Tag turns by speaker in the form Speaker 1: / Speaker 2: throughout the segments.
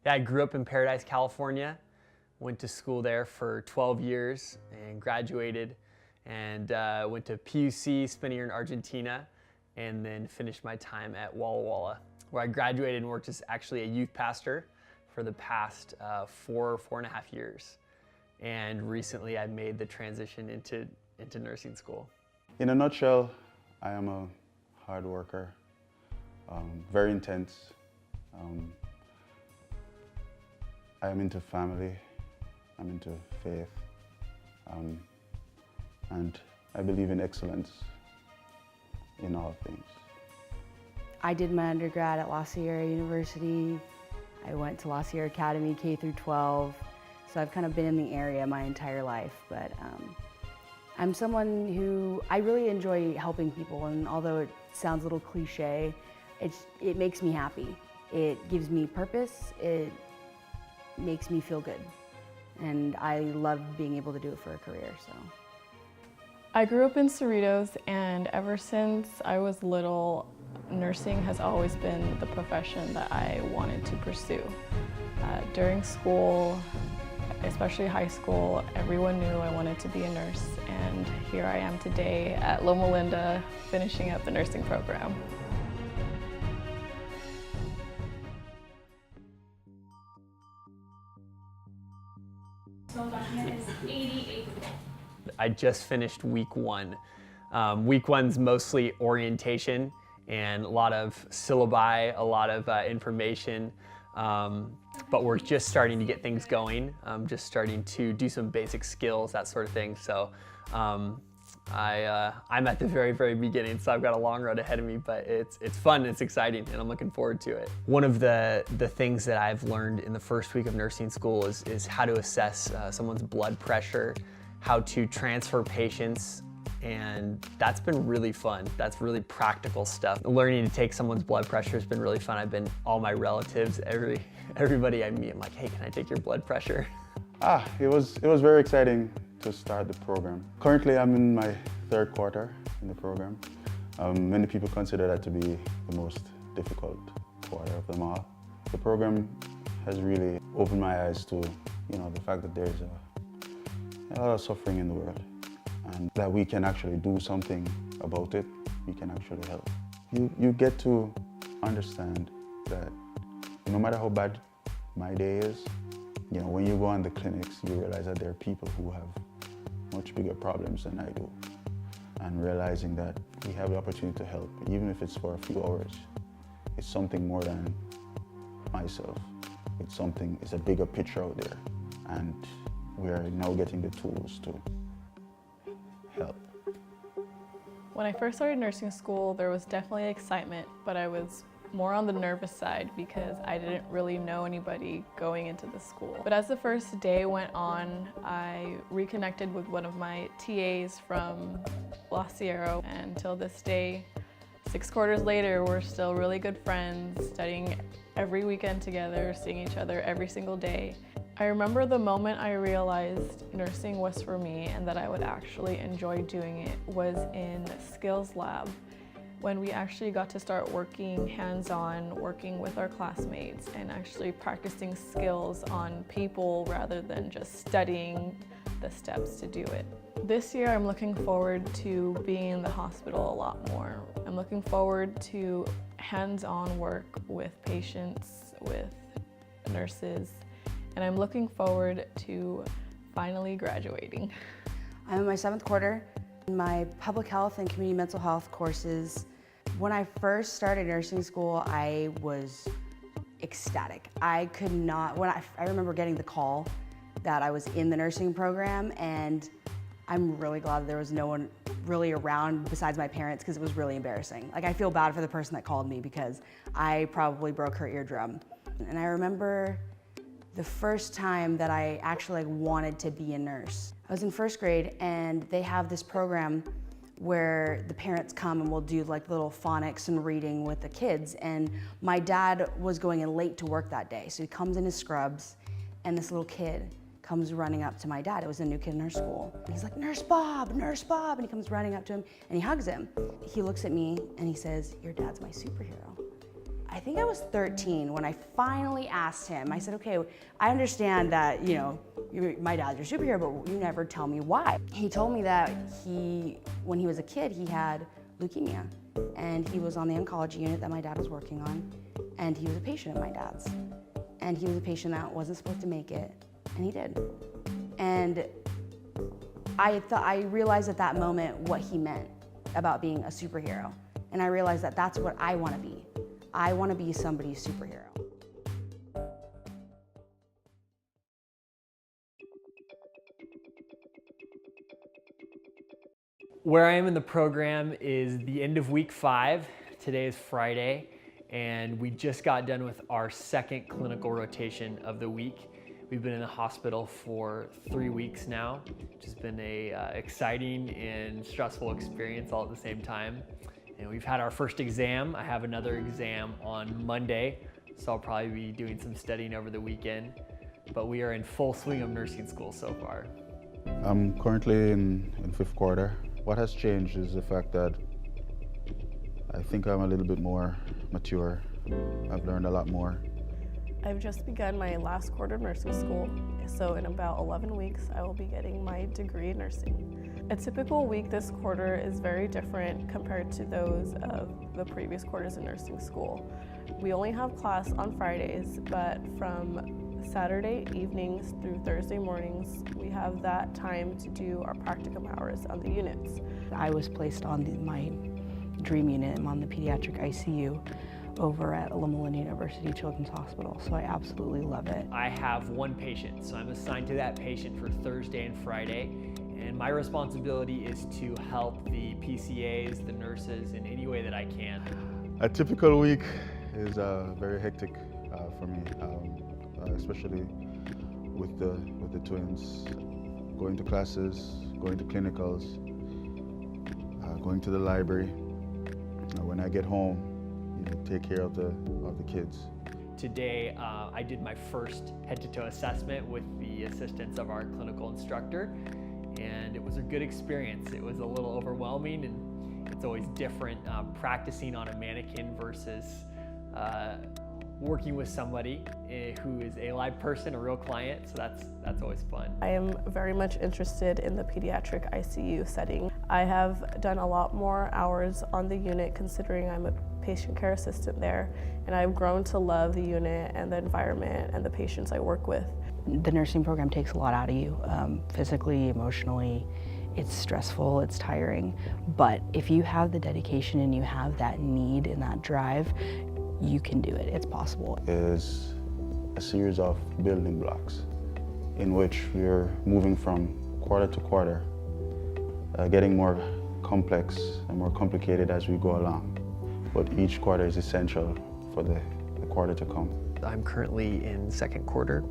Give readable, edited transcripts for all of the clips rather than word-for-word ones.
Speaker 1: Yeah, I grew up in Paradise, California, went to school there for 12 years and graduated, and went to PUC, spent a year in Argentina, and then finished my time at Walla Walla, where I graduated and worked as actually a youth pastor for the past 4.5 years. And recently I made the transition into nursing school.
Speaker 2: In a nutshell, I am a hard worker, very intense. I am into family, I'm into faith, and I believe in excellence in all things.
Speaker 3: I did my undergrad at Loma Linda University. I went to La Sierra Academy K through 12, so I've kind of been in the area my entire life. But I'm someone who, I really enjoy helping people, and although it sounds a little cliche, it makes me happy. It gives me purpose, it makes me feel good, and I love being able to do it for a career. So.
Speaker 4: I grew up in Cerritos, and ever since I was little, nursing has always been the profession that I wanted to pursue. During school, especially high school, everyone knew I wanted to be a nurse, and here I am today at Loma Linda finishing up the nursing program.
Speaker 1: I just finished week one. Week one's mostly orientation and a lot of syllabi, a lot of information, but we're just starting to get things going, just starting to do some basic skills, that sort of thing. So I'm at the very, very beginning, so I've got a long road ahead of me, but it's fun, it's exciting, and I'm looking forward to it. One of the things that I've learned in the first week of nursing school is how to assess someone's blood pressure, how to transfer patients, and that's been really fun. That's really practical stuff. Learning to take someone's blood pressure has been really fun. All my relatives, everybody I meet, I'm like, hey, can I take your blood pressure?
Speaker 2: It was very exciting to start the program. Currently, I'm in my third quarter in the program. Many people consider that to be the most difficult quarter of them all. The program has really opened my eyes to, the fact that there's a lot of suffering in the world, and that we can actually do something about it. We can actually help. You get to understand that no matter how bad my day is, when you go on the clinics, you realize that there are people who have much bigger problems than I do. And realizing that we have the opportunity to help, even if it's for a few hours, it's something more than myself. It's a bigger picture out there. And we are now getting the tools to help.
Speaker 4: When I first started nursing school, there was definitely excitement, but I was more on the nervous side because I didn't really know anybody going into the school. But as the first day went on, I reconnected with one of my TAs from La Sierra, and until this day, 6 quarters later, we're still really good friends, studying every weekend together, seeing each other every single day. I remember the moment I realized nursing was for me and that I would actually enjoy doing it was in skills lab, when we actually got to start working hands-on, working with our classmates and actually practicing skills on people rather than just studying the steps to do it. This year I'm looking forward to being in the hospital a lot more. I'm looking forward to hands-on work with patients, with nurses, and I'm looking forward to finally graduating.
Speaker 3: I'm in my 7th quarter. My public health and community mental health courses. When I first started nursing school, I was ecstatic. I could not, I remember getting the call that I was in the nursing program, and I'm really glad there was no one really around besides my parents, because it was really embarrassing. Like, I feel bad for the person that called me because I probably broke her eardrum. And I remember the first time that I actually wanted to be a nurse. I was in 1st grade, and they have this program where the parents come and we'll do like little phonics and reading with the kids. And my dad was going in late to work that day. So he comes in his scrubs, and this little kid comes running up to my dad. It was a new kid in our school. And he's like, Nurse Bob, Nurse Bob. And he comes running up to him and he hugs him. He looks at me and he says, your dad's my superhero. I think I was 13 when I finally asked him. I said, okay, I understand that, you know, my dad's your superhero, but you never tell me why. He told me that when he was a kid, he had leukemia, and he was on the oncology unit that my dad was working on, and he was a patient of my dad's. And he was a patient that wasn't supposed to make it, and he did. And I realized at that moment what he meant about being a superhero. And I realized that that's what I want to be. I want to be somebody's superhero.
Speaker 1: Where I am in the program is the end of week 5. Today is Friday, and we just got done with our second clinical rotation of the week. We've been in the hospital for 3 weeks now, which has been a exciting and stressful experience all at the same time. And we've had our first exam. I have another exam on Monday, so I'll probably be doing some studying over the weekend. But we are in full swing of nursing school so far.
Speaker 2: I'm currently in 5th quarter. What has changed is the fact that I think I'm a little bit more mature. I've learned a lot more.
Speaker 5: I've just begun my last quarter of nursing school, so in about 11 weeks I will be getting my degree in nursing. A typical week this quarter is very different compared to those of the previous quarters in nursing school. We only have class on Fridays, but from Saturday evenings through Thursday mornings, we have that time to do our practicum hours on the units.
Speaker 3: I was placed on my dream unit. I'm on the pediatric ICU over at Loma Linda University Children's Hospital, so I absolutely love it.
Speaker 1: I have one patient, so I'm assigned to that patient for Thursday and Friday, and my responsibility is to help the PCAs, the nurses, in any way that I can.
Speaker 2: A typical week is very hectic for me, especially with the twins. Going to classes, going to clinicals, going to the library. When I get home, take care of the kids.
Speaker 1: Today, I did my first head-to-toe assessment with the assistance of our clinical instructor, and it was a good experience. It was a little overwhelming, and it's always different practicing on a mannequin versus working with somebody who is a live person, a real client, so that's always fun.
Speaker 5: I am very much interested in the pediatric ICU setting. I have done a lot more hours on the unit considering I'm a patient care assistant there, and I've grown to love the unit and the environment and the patients I work with.
Speaker 3: The nursing program takes a lot out of you, physically, emotionally. It's stressful, it's tiring, but if you have the dedication and you have that need and that drive, you can do it. It's possible.
Speaker 2: It is a series of building blocks in which we're moving from quarter to quarter, getting more complex and more complicated as we go along. But each quarter is essential for the quarter to come.
Speaker 1: I'm currently in 2nd quarter,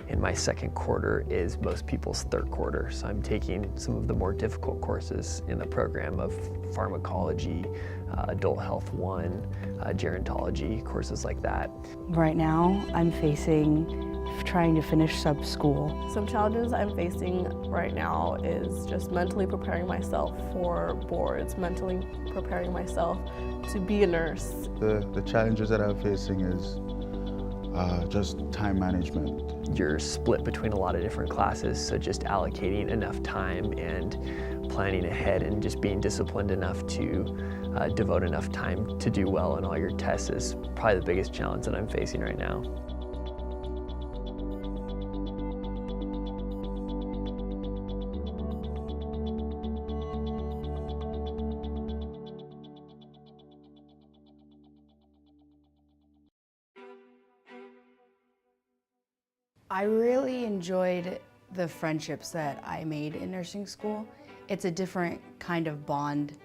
Speaker 1: and my 2nd quarter is most people's 3rd quarter. So I'm taking some of the more difficult courses in the program of pharmacology, adult health 1, gerontology, courses like that.
Speaker 3: Right now, I'm facing trying to finish sub school.
Speaker 5: Some challenges I'm facing right now is just mentally preparing myself for boards, mentally preparing myself to be a nurse.
Speaker 2: The challenges that I'm facing is just time management.
Speaker 1: You're split between a lot of different classes, so just allocating enough time and planning ahead and just being disciplined enough to devote enough time to do well in all your tests is probably the biggest challenge that I'm facing right now.
Speaker 3: I really enjoyed the friendships that I made in nursing school. It's a different kind of bond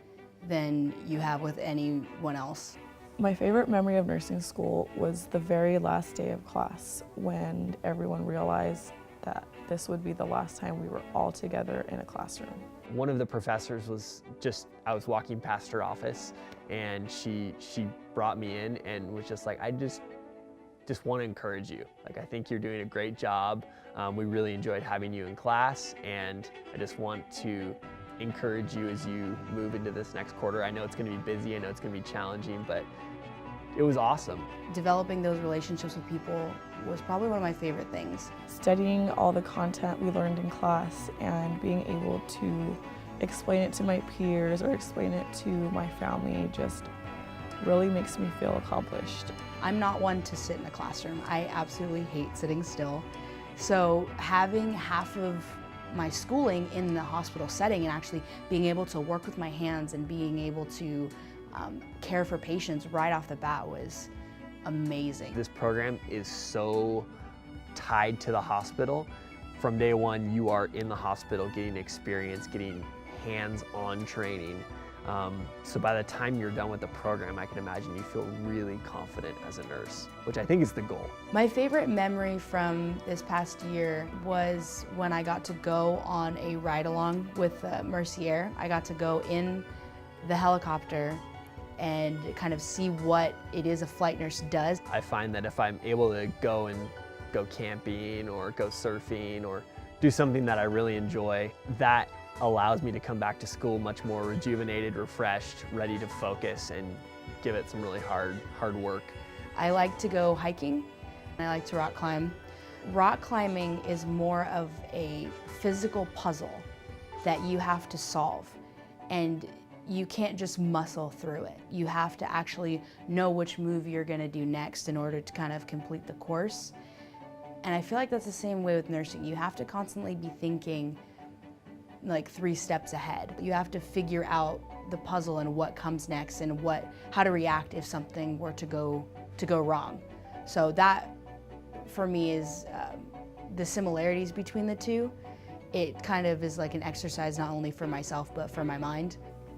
Speaker 3: than you have with anyone else.
Speaker 5: My favorite memory of nursing school was the very last day of class when everyone realized that this would be the last time we were all together in a classroom.
Speaker 1: One of the professors was I was walking past her office, and she brought me in and was just like, I just want to encourage you. Like, I think you're doing a great job. We really enjoyed having you in class, and I just want to encourage you as you move into this next quarter. I know it's going to be busy, I know it's going to be challenging, but it was awesome.
Speaker 3: Developing those relationships with people was probably one of my favorite things.
Speaker 5: Studying all the content we learned in class and being able to explain it to my peers or explain it to my family just really makes me feel accomplished.
Speaker 3: I'm not one to sit in a classroom. I absolutely hate sitting still. So having half of my schooling in the hospital setting and actually being able to work with my hands and being able to care for patients right off the bat was amazing.
Speaker 1: This program is so tied to the hospital. From day one, you are in the hospital getting experience, getting hands-on training. So by the time you're done with the program, I can imagine you feel really confident as a nurse, which I think is the goal.
Speaker 3: My favorite memory from this past year was when I got to go on a ride-along with Mercier. I got to go in the helicopter and kind of see what it is a flight nurse does.
Speaker 1: I find that if I'm able to go camping or go surfing or do something that I really enjoy, that allows me to come back to school much more rejuvenated, refreshed, ready to focus and give it some really hard work.
Speaker 3: I like to go hiking, and I like to rock climb. Rock climbing is more of a physical puzzle that you have to solve, and you can't just muscle through it. You have to actually know which move you're gonna do next in order to kind of complete the course. And I feel like that's the same way with nursing. You have to constantly be thinking like 3 steps ahead. You have to figure out the puzzle and what comes next and how to react if something were to go wrong. So that, for me, is the similarities between the two. It kind of is like an exercise not only for myself but for my mind.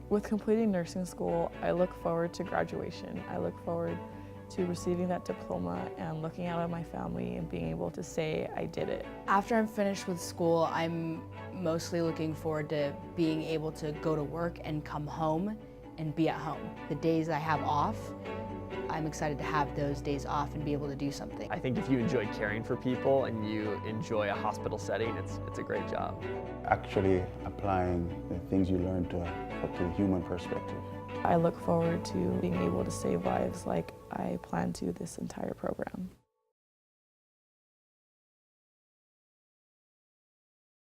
Speaker 5: With completing nursing school, I look forward to graduation. I look forward to receiving that diploma and looking out at my family and being able to say I did it.
Speaker 3: After I'm finished with school, I'm mostly looking forward to being able to go to work and come home and be at home. The days I have off, I'm excited to have those days off and be able to do something.
Speaker 1: I think if you enjoy caring for people and you enjoy a hospital setting, it's a great job.
Speaker 2: Actually applying the things you learn to a human perspective.
Speaker 5: I look forward to being able to save lives like I plan to this entire program.